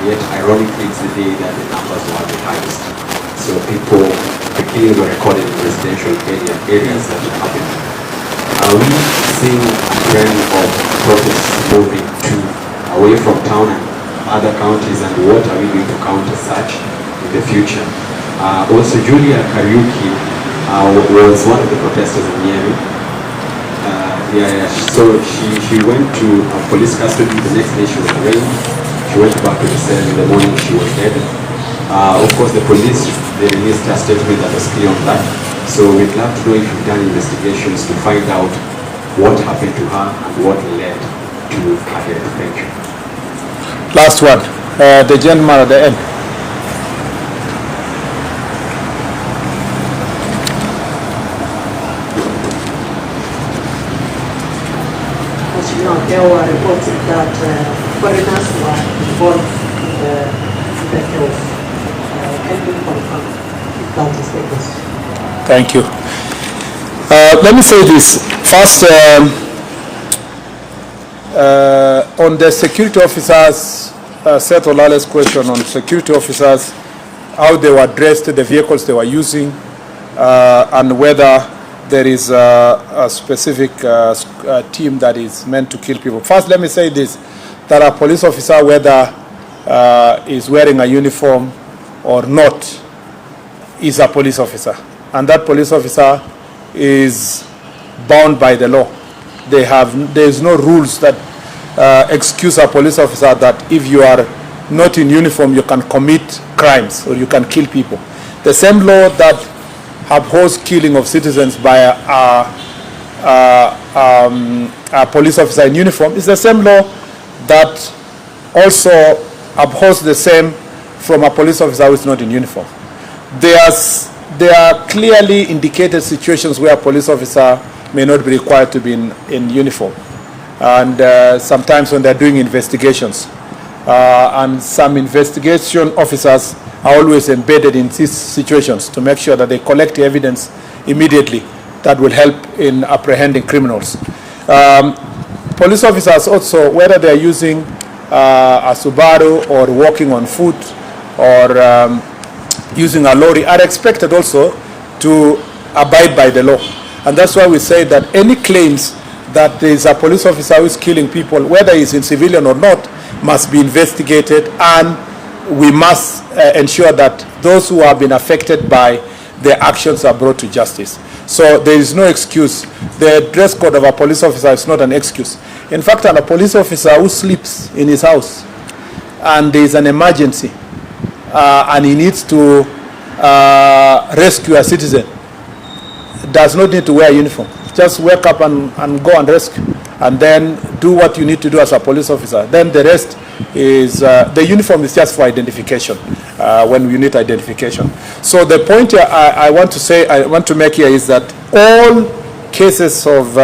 Yet, ironically, it's the day that the numbers were the highest. So people, the killings were recorded in residential areas that are happening. Are we seeing a trend of protests moving away from town and other counties, and what are we going to counter such in the future? Also, Julia Kariuki was one of the protesters in Miami. So she went to police custody. The next day she was arraigned. She went back to the cell. In the morning she was dead. Of course, the police, they released a statement that was clear on that. So we'd love to know if you've done investigations to find out what happened to her and what led to her death. Thank you. Last one, the gentleman at the end. As you know, there were reports that foreigners were involved in the kills. Can you confirm if that is the case? Thank you. Let me say this. First, on the security officers, Seth Olale's question on security officers, how they were dressed, the vehicles they were using, and whether there is a specific team that is meant to kill people. First, let me say this, that a police officer, whether is wearing a uniform or not, is a police officer. And that police officer is bound by the law. There is no rules that excuse a police officer that if you are not in uniform, you can commit crimes or you can kill people. The same law that upholds killing of citizens by a police officer in uniform is the same law that also upholds the same from a police officer who is not in uniform. There are clearly indicated situations where a police officer may not be required to be in uniform. And sometimes when they're doing investigations. And some investigation officers are always embedded in these situations to make sure that they collect the evidence immediately that will help in apprehending criminals. Police officers also, whether they're using a Subaru or walking on foot or using a lorry, are expected also to abide by the law. And that's why we say that any claims that there is a police officer who is killing people, whether he's in civilian or not, must be investigated, and we must ensure that those who have been affected by the actions are brought to justice. So there is no excuse. The dress code of a police officer is not an excuse. In fact, a police officer who sleeps in his house and there is an emergency and he needs to rescue a citizen does not need to wear a uniform. Just wake up and go and rescue, and then do what you need to do as a police officer. Then the rest is, the uniform is just for identification, when you need identification. So the point I want to make here is that all cases of